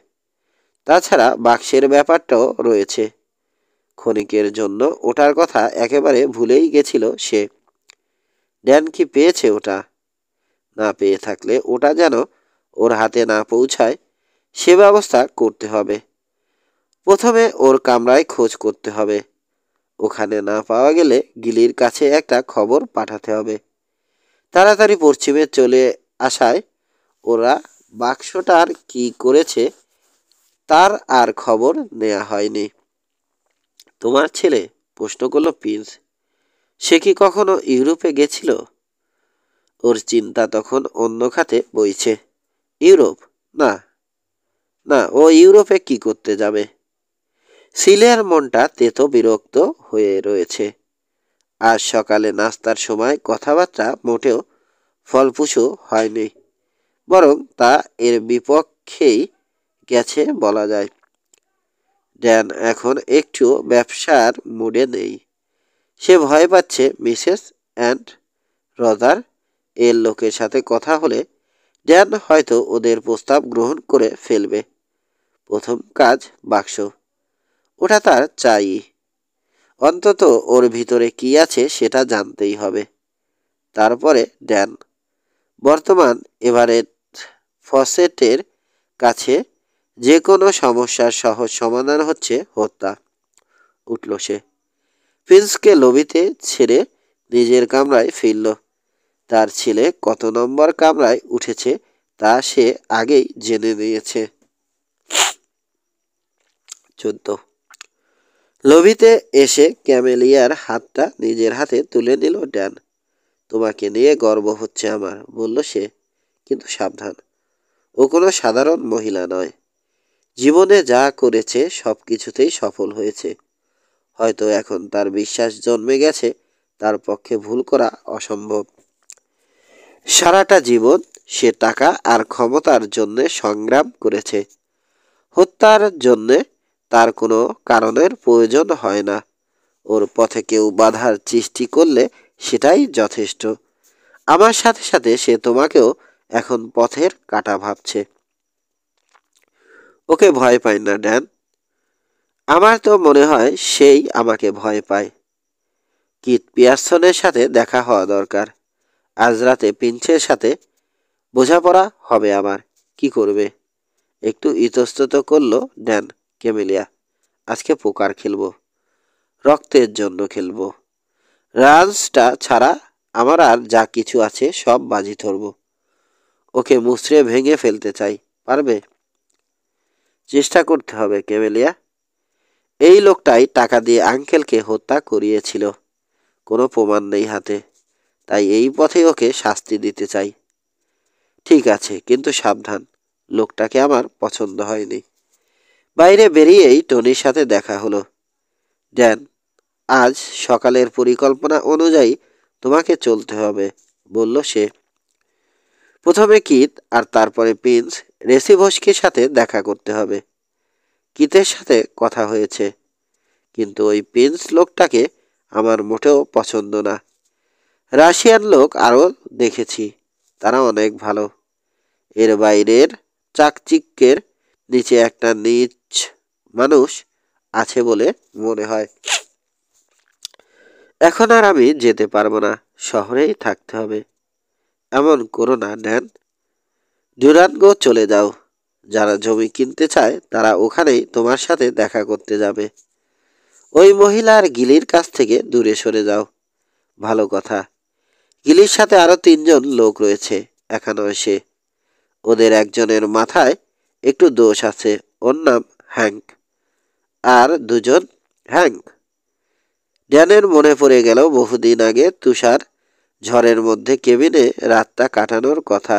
তাছাড়া বাক্সের ব্যাপারটাও রয়েছে। ক্ষণিকের জন্য ওটার কথা একেবারে ভুলেই গেছিল সে। ড্যান কি পেয়েছে ওটা? না পেয়ে থাকলে ওটা যেন ওর হাতে না পৌঁছায় সে ব্যবস্থা করতে হবে। প্রথমে ওর কামরায় খোঁজ করতে হবে। ওখানে না পাওয়া গেলে গিলির কাছে একটা খবর পাঠাতে হবে। তাড়াতাড়ি পশ্চিমে চলে আসায় ওরা বাক্সটার কি করেছে তার আর খবর নেওয়া হয়নি। তোমার ছেলে? প্রশ্ন করল প্রিন্স। সে কি কখনো ইউরোপে গেছিল? ওর চিন্তা তখন অন্য খাতে বইছে। ইউরোপ? না না, ও ইউরোপে কি করতে যাবে? সিলিয়ার মনটা তেতো বিরক্ত হয়ে রয়েছে। আজ সকালে নাস্তার সময় কথাবার্তা মোটেও ফলপ্রসূ হয়নি, বরং তা এর বিপক্ষেই গেছে বলা যায়। ড্যান এখন একটু ব্যবসার মুডে নেই। সে ভয় পাচ্ছে মিসেস অ্যান্ড রজার এর লোকের সাথে কথা হলে ড্যান হয়তো ওদের প্রস্তাব গ্রহণ করে ফেলবে। প্রথম কাজ বাক্স, ওটা তার চাই। অন্তত ওর ভিতরে কি আছে সেটা জানতেই হবে। তারপরে ড্যান। বর্তমান এভারেট ফসেটের কাছে যে কোনো সমস্যার সহজ সমাধান হচ্ছে হত্যা। উঠল সে। প্রিন্সকে লবিতে ছেড়ে নিজের কামরায় ফিরল। তার ছেলে কত নম্বর কামরায় উঠেছে তা সে আগেই জেনে নিয়েছে। 14। লবিতে এসে ক্যামেলিয়ার হাতটা নিজের হাতে তুলে নিল ড্যান। তোমাকে নিয়ে গর্ব হচ্ছে আমার, বলল সে। কিন্তু সাবধান, ও কোনো সাধারণ মহিলা নয়। জীবনে যা করেছে সব কিছুতেই সফল হয়েছে। হয়তো এখন তার বিশ্বাস জন্মে গেছে তার পক্ষে ভুল করা অসম্ভব। সারাটা জীবন সে টাকা আর ক্ষমতার জন্যে সংগ্রাম করেছে। হত্যার জন্যে তার কোনো কারণের প্রয়োজন হয় না। ওর পথে কেউ বাধার সৃষ্টি করলে সেটাই যথেষ্ট। আমার সাথে সাথে সে তোমাকেও এখন পথের কাঁটা ভাবছে। ওকে ভয় পাই না ড্যান। আমার তো মনে হয় সেই আমাকে ভয় পায়। কিথ পিয়ারসনের সাথে দেখা হওয়া দরকার। আজ রাতে প্রিন্সের সাথে বোঝাপড়া হবে আমার। কি করবে? একটু ইতস্তত করলো ড্যান। ক্যামেলিয়া, আজকে পোকার খেলবো। রক্তের জন্য খেলবো। রান্সটা ছাড়া আমার আর যা কিছু আছে সব বাজি ধরবো। ওকে মুচড়ে ভেঙে ফেলতে চাই। পারবে? চেষ্টা করতে হবে ক্যামেলিয়া। এই লোকটাই টাকা দিয়ে আঙ্কেলকে হত্যা করিয়েছিল। কোনো প্রমাণ নেই হাতে, তাই এই পথে ওকে শাস্তি দিতে চাই। ঠিক আছে, কিন্তু সাবধান, লোকটাকে আমার পছন্দ হয়নি। বাইরে বেরিয়েই টনির সাথে দেখা হলো। ড্যান, আজ সকালের পরিকল্পনা অনুযায়ী তোমাকে চলতে হবে, বলল সে। প্রথমে কিথ আর তারপরে প্রিন্স রেসিভস্কির সাথে দেখা করতে হবে। কিথের সাথে কথা হয়েছে, কিন্তু ওই প্রিন্স লোকটাকে আমার মোটেও পছন্দ না। রাশিয়ান লোক আরও দেখেছি, তারা অনেক ভালো। এর বাইরের চাকচিক্যের নিচে একটা নীচ মানুষ আছে বলে মনে হয়। এখন আর আমি যেতে পারবো না, শহরেই থাকতে হবে। এমন করো না ড্যান। ডুরানগো চলে যাও। যারা জমি কিনতে চায় তারা ওখানেই তোমার সাথে দেখা করতে যাবে। ওই মহিলার গিলির কাছ থেকে দূরে সরে যাও। ভালো কথা। গিলির সাথে আরো 3জন লোক রয়েছে, এখানে সে। ওদের একজনের মাথায় একটু দোষ আছে, ওর নাম হ্যাঙ্ক। আর 2জন হ্যাঙ্ক। ড্যানের মনে পড়ে গেল বহুদিন আগে তুষার ঝড়ের মধ্যে কেবিনে রাতটা কাটানোর কথা।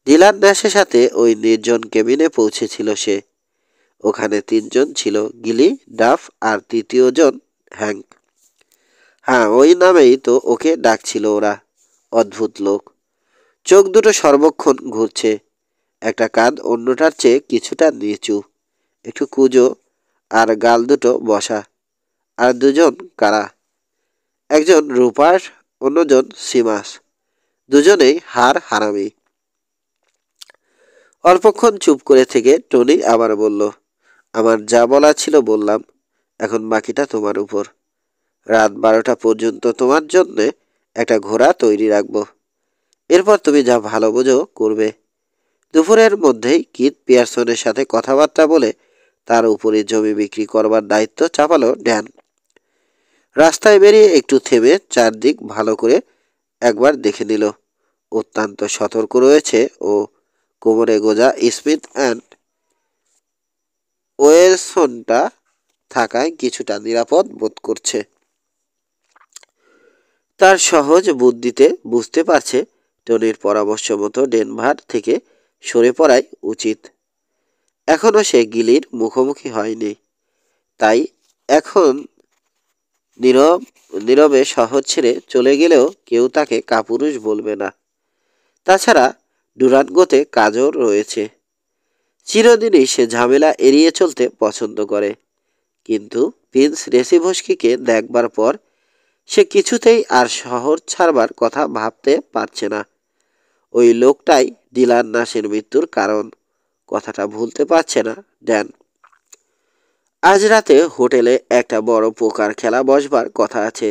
ডিলান ন্যাশের সাথে ওই নির্জন কেবিনে পৌঁছেছিল সে। ওখানে 3জন ছিল, গিলি, ডাফ আর 3য় জন হ্যাঙ্ক। হ্যাঁ, ওই নামেই তো ওকে ডাকছিল ওরা। অদ্ভুত লোক। চোখ দুটো সর্বক্ষণ ঘুরছে, একটা কাঁধ অন্যটার চেয়ে কিছুটা নিচু, একটু কুঁজো, আর গাল দুটো বসা। আর 2জন কারা? একজন রুপার, অন্যজন সিমাস। দুজনেই হারামি। অল্পক্ষণ চুপ করে থেকে টনি আবার বলল, আমার যা বলা ছিল বললাম, এখন বাকিটা তোমার উপর। রাত 12টা পর্যন্ত তোমার জন্যে একটা ঘোড়া তৈরি রাখবো। এরপর তুমি যা ভালো বোঝো করবে। দুপুরের মধ্যেই কিথ পিয়ারসনের সাথে কথাবার্তা বলে তার উপরে জমি বিক্রি করবার দায়িত্ব চাপালো ড্যান। রাস্তায় বেরিয়ে একটু থেমে চারদিক ভালো করে একবার দেখে নিল। অত্যন্ত সতর্ক রয়েছে ও। কোমরে গোজা স্মিথ অ্যান্ড ওয়েলসনটা থাকায় কিছুটা নিরাপদ বোধ করছে। তার সহজ বুদ্ধিতে বুঝতে পারছে টনির পরামর্শ মতো ডেনভার থেকে সরে পড়াই উচিত। এখনও সে গিলির মুখোমুখি হয়নি, তাই এখন নীরবে শহর ছেড়ে চলে গেলেও কেউ তাকে কাপুরুষ বলবে না। তাছাড়া ডুরানগোতে কাজও রয়েছে। চিরদিনই সে ঝামেলা এড়িয়ে চলতে পছন্দ করে, কিন্তু প্রিন্স রেসিভস্কিকে দেখবার পর সে কিছুতেই আর শহর ছাড়বার কথা ভাবতে পারছে না। ওই লোকটাই ডিলান নাশের মৃত্যুর কারণ, কথাটা ভুলতে পারছে না ড্যান। আজ রাতে হোটেলে একটা বড় পোকার খেলা বসবার কথা আছে।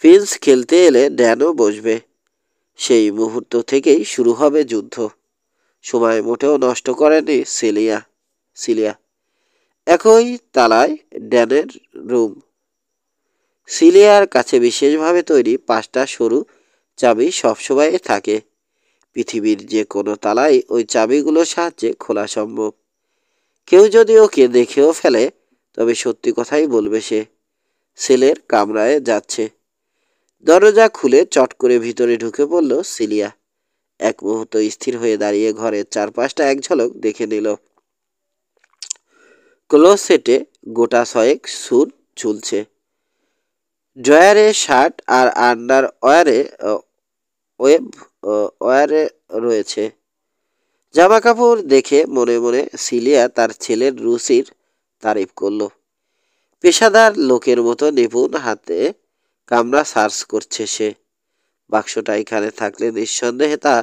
প্রিন্স খেলতে এলে ড্যানও বসবে। সেই মুহূর্ত থেকেই শুরু হবে যুদ্ধ। সময় মোটেও নষ্ট করেনি সিলিয়া। একই তালায় ড্যানের রুম। সিলিয়ার কাছে বিশেষভাবে তৈরি 5টা সরু চাবি সবসময় থাকে। পৃথিবীর যে কোনো তালাই ওই চাবিগুলোর সাহায্যে খোলা সম্ভব। কেউ যদি ওকে দেখেও ফেলে তবে সত্যি কথাই বলবে সে সেলের কামরায় যাচ্ছে। দরজা খুলে চট করে ভিতরে ঢুকে পড়ল সিলিয়া। এক মুহূর্ত স্থির হয়ে দাঁড়িয়ে ঘরের চারপাশটা এক ঝলক দেখে নিল। ক্লোসেটে গোটা 6 স্যুট ঝুলছে। ড্রয়ারে শার্ট আর আন্ডার ওয়ারে রয়েছে। জামা কাপড় দেখে মনে মনে সিলিয়া তার ছেলের রুচির তারিফ করল। পেশাদার লোকের মতো নিপুণ হাতে কামরা সার্চ করছে সে। বাক্সটা এখানে থাকলে নিঃসন্দেহে তা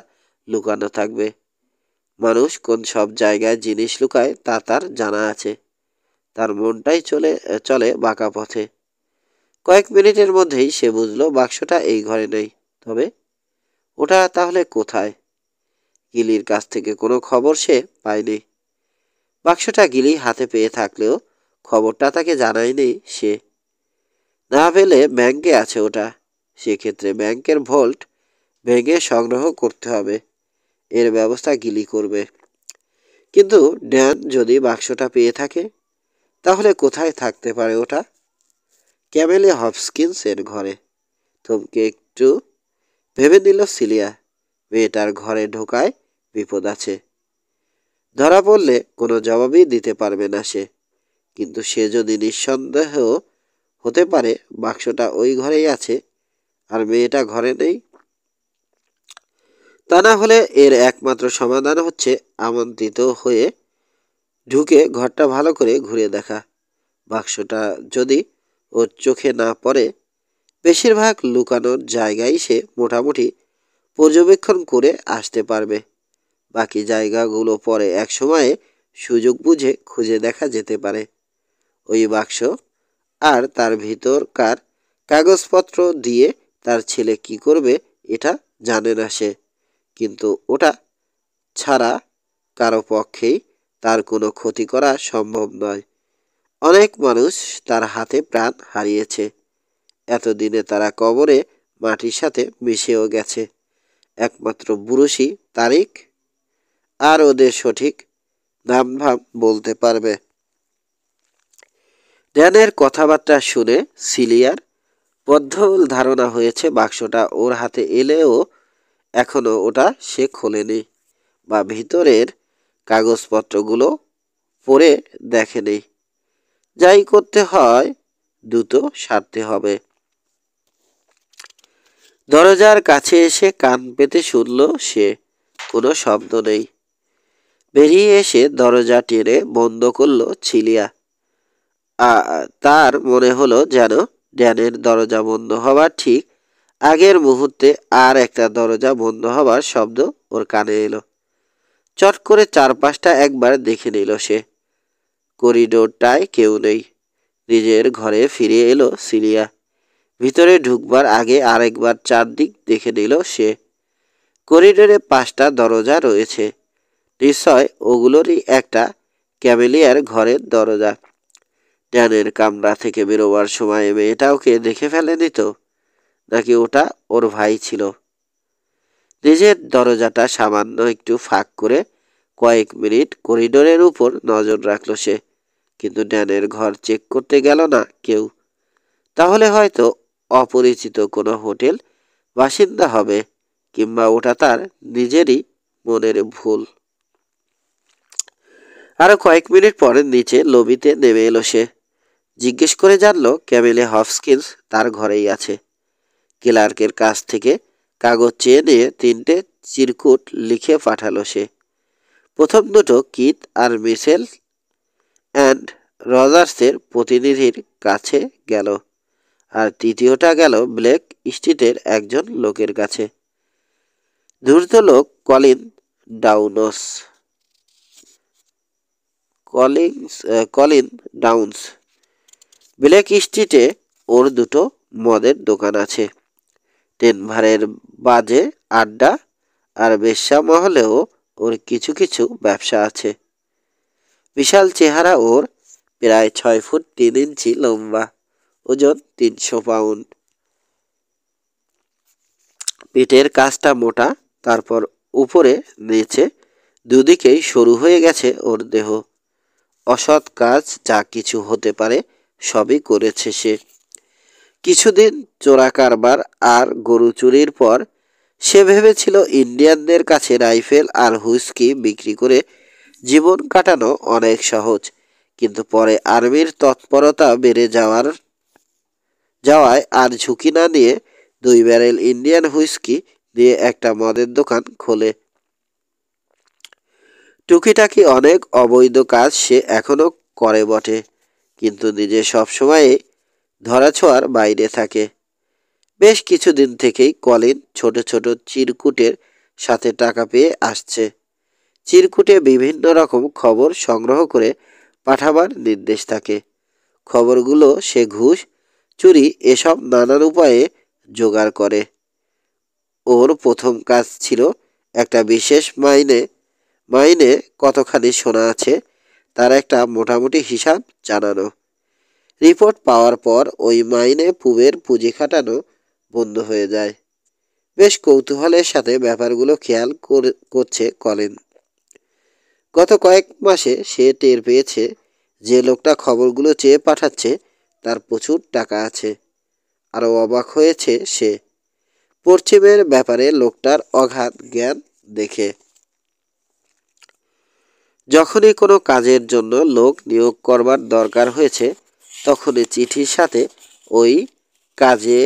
লুকানো থাকবে। মানুষ কোন সব জায়গায় জিনিস লুকায় তা তার জানা আছে। তার মনটাই চলে বাঁকা পথে। কয়েক মিনিটের মধ্যেই সে বুঝলো বাক্সটা এই ঘরে নেই। তবে ওটা তাহলে কোথায়? গিলির কাছ থেকে কোনো খবর সে পায়নি। বাক্সটা গিলি হাতে পেয়ে থাকলেও খবরটা তাকে জানায়নি সে। না পেলে ব্যাংকে আছে ওটা। সেক্ষেত্রে ব্যাংকের ভল্ট ভেঙে সংগ্রহ করতে হবে। এর ব্যবস্থা গিলি করবে। কিন্তু ড্যান যদি বাক্সটা পেয়ে থাকে, তাহলে কোথায় থাকতে পারে ওটা? ক্যামেলি হপকিন্সের ঘরে। থমকে একটু ভেবে নিল সিলিয়া। মেয়েটার ঘরে ঢোকায় বিপদ আছে। ধরা পড়লে কোনো জবাবই দিতে পারবে না সে। কিন্তু সে যদি নিঃসন্দেহ হতে পারে বাক্সটা ওই ঘরেই আছে আর মেয়েটা ঘরে নেই, তা না হলে এর একমাত্র সমাধান হচ্ছে আমন্ত্রিত হয়ে ঢুকে ঘরটা ভালো করে ঘুরে দেখা। বাক্সটা যদি ওর চোখে না পড়ে, বেশিরভাগ লুকানোর জায়গায় সে মোটামুটি পর্যবেক্ষণ করে আসতে পারবে। বাকি জায়গাগুলো পরে এক সময়ে সুযোগ বুঝে খুঁজে দেখা যেতে পারে। ওই বাক্স আর তার ভিতরকার কাগজপত্র দিয়ে তার ছেলে কি করবে এটা জানে না সে। কিন্তু ওটা ছাড়া কারো পক্ষেই তার কোনো ক্ষতি করা সম্ভব নয়। অনেক মানুষ তার হাতে প্রাণ হারিয়েছে। এতদিনে তারা কবরে মাটির সাথে মিশেও গেছে। একমাত্র বুড়োশি তারিক আর ওদের সঠিক নামধাম বলতে পারবে। ড্যানের কথাবার্তা শুনে সিলিয়ার বদ্ধ ধারণা হয়েছে বাক্সটা ওর হাতে এলেও এখনো ওটা সে খোলেনি বা ভিতরের কাগজপত্রগুলো পড়ে দেখেনি। যাই করতে হয় দ্রুত সারতে হবে। দরজার কাছে এসে কান পেতে শুনল সে। কোনো শব্দ নেই। বেরিয়ে এসে দরজা টেনে বন্ধ করল ছিলিয়া। তার মনে হলো যেন ড্যানের দরজা বন্ধ হবার ঠিক আগের মুহূর্তে আর একটা দরজা বন্ধ হবার শব্দ ওর কানে এলো। চট করে চারপাশটা একবার দেখে নিল সে। করিডোরটায় কেউ নেই। নিজের ঘরে ফিরে এলো সিলিয়া। ভিতরে ঢুকবার আগে আরেকবার চারদিক দেখে নিল সে। করিডোরে 5টা দরজা রয়েছে। নিশ্চয় ওগুলোরই একটা ক্যামেলিয়ার ঘরের দরজা। ড্যানের কামরা থেকে বেরোবার সময় মেয়েটা ওকে দেখে ফেলেনি তো? নাকি ওটা ওর ভাই ছিল? নিজের দরজাটা সামান্য একটু ফাঁক করে কয়েক মিনিট করিডোরের উপর নজর রাখল সে। কিন্তু ড্যানের ঘর চেক করতে গেল না কেউ। তাহলে হয়তো অপরিচিত কোনো হোটেল বাসিন্দা হবে, কিংবা ওটা তার নিজেরই মনের ভুল। আরো কয়েক মিনিট পরে নিচে লবিতে নেমে এলো সে। জিজ্ঞেস করে জানলো ক্যামেলি হপকিন্স তার ঘরেই আছে। ক্লার্কের কাছ থেকে কাগজ চেয়ে নিয়ে 3টে চিরকুট লিখে পাঠালো সে। প্রথম দুটো কিথ আর মিশেল অ্যান্ড রজার্সের প্রতিনিধির কাছে গেল, আর তৃতীয়টা গেল ব্লেক স্ট্রিটের একজন লোকের কাছে। ধূর্ত লোক কলিন ডাউন্স। ব্লেক স্ট্রিটে ওর দুটো মদের দোকান আছে। ডেনভারের বাজে আড্ডা আর বেশ্যা মহলেও ওর কিছু কিছু ব্যবসা আছে। বিশাল চেহারা ওর, প্রায় 6 ফুট 3 ইঞ্চি লম্বা, ওজন 300 পাউন্ড। পেটের কাছটা মোটা, তারপর উপরে নিচে দুদিকেই সরু হয়ে গেছে ওর দেহ। অসৎ কাজ যা কিছু হতে পারে সবই করেছে সে। কিছুদিন চোরা কারবার আর গরু চুরির পর সে ভেবেছিল ইন্ডিয়ানদের কাছে রাইফেল আর হুইস্কি বিক্রি করে জীবন কাটানো অনেক সহজ। কিন্তু পরে আর্মির তৎপরতা বেড়ে যাওয়ায় আর ঝুঁকি না নিয়ে 2 ব্যারেল ইন্ডিয়ান হুইস্কি দিয়ে একটা মদের দোকান খোলে। টুকিটাকি অনেক অবৈধ কাজ সে এখনো করে বটে, কিন্তু নিজে সবসময় ধরাছোঁয়ার বাইরে থাকে। বেশ কিছুদিন থেকেই কলিন ছোট ছোট চিরকুটের সাথে টাকা পেয়ে আসছে। চিরকুটে বিভিন্ন রকম খবর সংগ্রহ করে পাঠাবার নির্দেশ থাকে। খবরগুলো সে ঘুষ, চুরি এসব নানান উপায়ে জোগাড় করে। ওর প্রথম কাজ ছিল একটা বিশেষ মাইনে কতখানি সোনা আছে তার একটা মোটামুটি হিসাব জানানো। রিপোর্ট পাওয়ার পর ওই মাইনে পুবের পুঁজি খাটানো বন্ধ হয়ে যায়। বেশ কৌতূহলের সাথে ব্যাপারগুলো খেয়াল করছে কলিন। গত কয়েক মাসে সে টের পেয়েছে যে লোকটা খবরগুলো চেয়ে পাঠাচ্ছে তার প্রচুর টাকা আছে। আরও অবাক হয়েছে সে পশ্চিমের ব্যাপারে লোকটার অগাধ জ্ঞান দেখে। যখনই কোনো কাজের জন্য লোক নিয়োগ করবার দরকার হয়েছে তখনই চিঠির সাথে ওই কাজে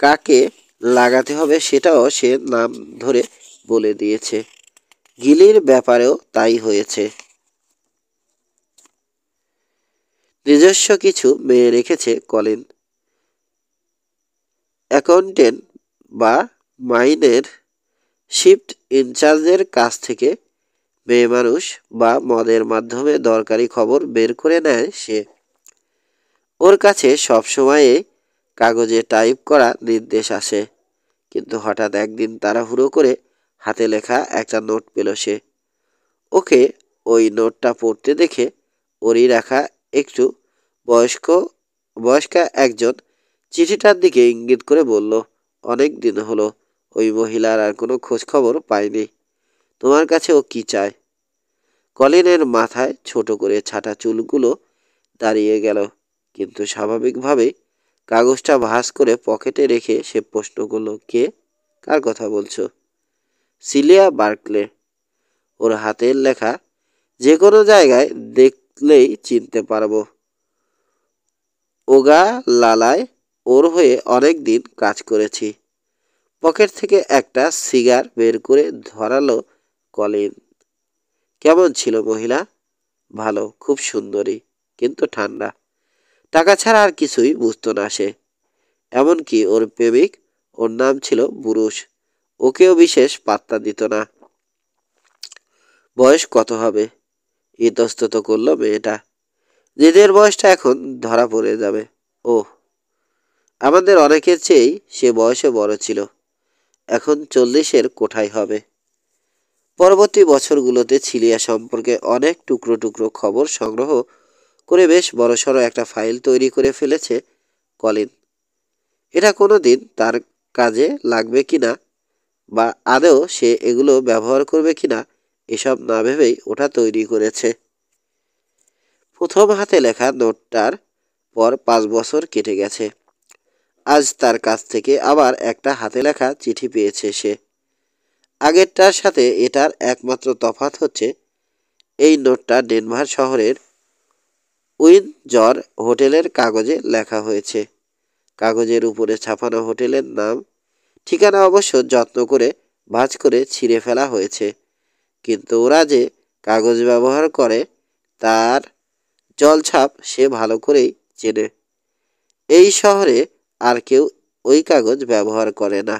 কাকে লাগাতে হবে সেটাও সে নাম ধরে বলে দিয়েছে। গিলির ব্যাপারেও তাই হয়েছে। নিজস্ব কিছু মেয়ে রেখেছে কলিন। অ্যাকাউন্টেন্ট বা মাইনের শিফট ইনচার্জের কাছ থেকে মেয়ে মানুষ বা মদের মাধ্যমে দরকারি খবর বের করে নেয় সে। ওর কাছে সবসময়ে কাগজে টাইপ করা নির্দেশ আসে। কিন্তু হঠাৎ একদিন তাড়াহুড়ো করে হাতে লেখা একটা নোট পেল সে। ওকে ওই নোটটা পড়তে দেখে ওরই রাখা একটু বয়স্কা একজন চিঠিটার দিকে ইঙ্গিত করে বলল, অনেক দিন হলো ওই মহিলার আর কোনো খোঁজ খবর পাইনি। তোমার কাছে ও কি চায়? কলিনের মাথায় ছোট করে ছাটা চুলগুলো দাঁড়িয়ে গেল, কিন্তু স্বাভাবিকভাবেই কাগজটা ভাঁজ করে পকেটে রেখে সে প্রশ্ন করল, কে? কার কথা বলছো? Cilia Berkeley. ওর হাতের লেখা যে কোনো জায়গায় দেখলেই চিনতে পারবো। ওগা লালায় ওর হয়ে অনেক দিন কাজ করেছি। পকেট থেকে একটা সিগার বের করে ধরালো কলিন। কেমন ছিল মহিলা? ভালো, খুব সুন্দরী, কিন্তু ঠান্ডা। টাকা ছাড়া আর কিছুই বুঝতো না সে। এমনকি ওর প্রেমিক, ওর নাম ছিল বুরুষ, ওকেও বিশেষ পাত্তা দিত না। বয়স কত হবে? ইতস্তত করলো মেয়েটা। নিজের বয়সটা এখন ধরা পড়ে যাবে। ওহ, আমাদের অনেকের চেয়েই সে বয়সে বড় ছিল। এখন 40-এর কোঠায় হবে। পরবর্তী বছরগুলোতে ছিলিয়া সম্পর্কে অনেক টুকরো টুকরো খবর সংগ্রহ করে বেশ বড়সড় একটা ফাইল তৈরি করে ফেলেছে কলিন। এটা কোনো দিন তার কাজে লাগবে কিনা বা আদৌ সে এগুলো ব্যবহার করবে কিনা এসব না ভেবেই ওটা তৈরি করেছে। প্রথম হাতে লেখা নোটটার পর 5 বছর কেটে গেছে। আজ তার কাছ থেকে আবার একটা হাতে লেখা চিঠি পেয়েছে সে। আগেরটার সাথে এটার একমাত্র তফাৎ হচ্ছে এই নোটটা ডেনভার শহরের উইন্ডজর হোটেলের কাগজে লেখা হয়েছে। কাগজের উপরে ছাপানো হোটেলের নাম, ঠিকানা অবশ্য যত্ন করে ভাঁজ করে ছিঁড়ে ফেলা হয়েছে। কিন্তু ওরা যে কাগজ ব্যবহার করে তার জলছাপ সে ভালো করেই চেনে। এই শহরে আর কেউ ওই কাগজ ব্যবহার করে না।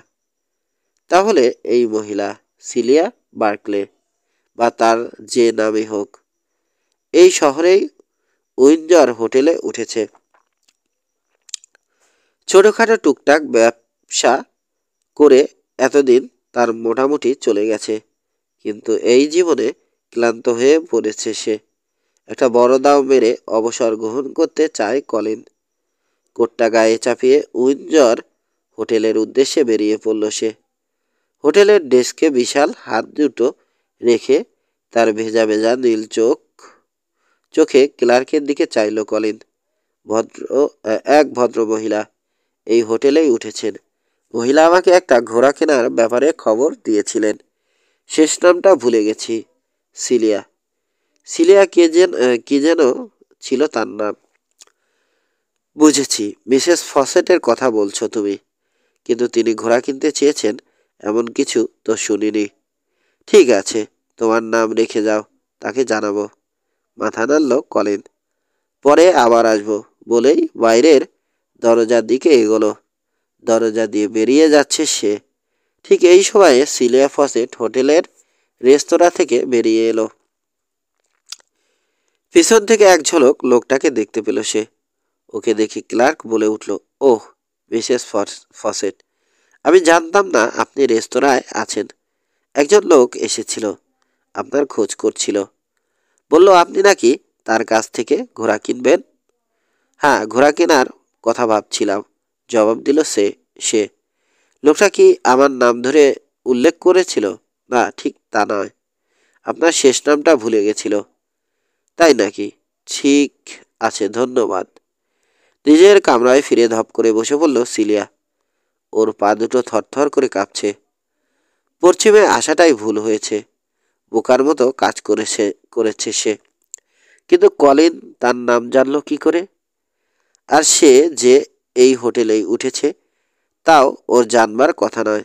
তাহলে এই মহিলা সিলিয়া বার্কলে বা তার যে নামই হোক, এই শহরেই উইন্ডজর হোটেলে উঠেছে। ছোটখাটো টুকটাক ব্যবসা করে এতদিন তার মোটামুটি চলে গেছে। কিন্তু এই জীবনে ক্লান্ত হয়ে পড়েছে সে। একটা বড় দাও মেরে অবসর গ্রহণ করতে চায় কলিন। কোটটা গায়ে চাপিয়ে উইন্ডজর হোটেলের উদ্দেশ্যে বেরিয়ে পড়ল সে। হোটেলের ডেস্কে বিশাল হাত দুটো রেখে তার ভেজা ভেজা নীল চোখে ক্লার্কের দিকে চাইল কলিন। এক ভদ্র মহিলা এই হোটেলেই উঠেছেন। মহিলা আমাকে একটা ঘোড়া কেনার ব্যাপারে খবর দিয়েছিলেন। শেষ নামটা ভুলে গেছি। সিলিয়া। সিলিয়া কি যেন ছিল তার নাম। বুঝেছি, মিসেস ফসেটের কথা বলছো তুমি। কিন্তু তিনি ঘোড়া কিনতে চেয়েছেন এমন কিছু তো শুনিনি। ঠিক আছে, তোমার নাম রেখে যাও, তাকে জানাবো। মাথা নাড়ল কলিন। পরে আবার আসবো বলেই বাইরের দরজার দিকে এগোলো। দরজা দিয়ে বেরিয়ে যাচ্ছে সে। ঠিক এই সময়ে সিলিয়া ফসেট হোটেলের রেস্তোরাঁ থেকে বেরিয়ে এলো। পিছন থেকে এক ঝলক লোকটাকে দেখতে পেল সে। ওকে দেখে ক্লার্ক বলে উঠল, ওহ মিসেস ফসেট, আমি জানতাম না আপনি রেস্তোরাঁয় আছেন। একজন লোক এসেছিল, আপনার খোঁজ করছিল। বলল আপনি নাকি তার কাছ থেকে ঘোড়া কিনবেন। হ্যাঁ, ঘোড়া কেনার কথা ভাবছিলাম, জবাব দিল সে। লোকটা কি আমার নাম ধরে উল্লেখ করেছিল? না, ঠিক তা নয়, আপনার শেষ নামটা ভুলে গেছিল। তাই নাকি? ঠিক আছে, ধন্যবাদ। নিজের কামরায় ফিরে ধপ করে বসে পড়ল সিলিয়া। ওর পা দুটো থরথর করে কাঁপছে। পশ্চিমে আসাটাই ভুল হয়েছে, বোকার মতো কাজ করেছে সে। কিন্তু কলিন তার নাম জানলো কি করে? আর সে যে এই হোটেলেই উঠেছে তাও ওর জানবার কথা নয়।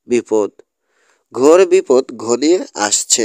বিপদ, ঘোর বিপদ ঘনিয়ে আসছে।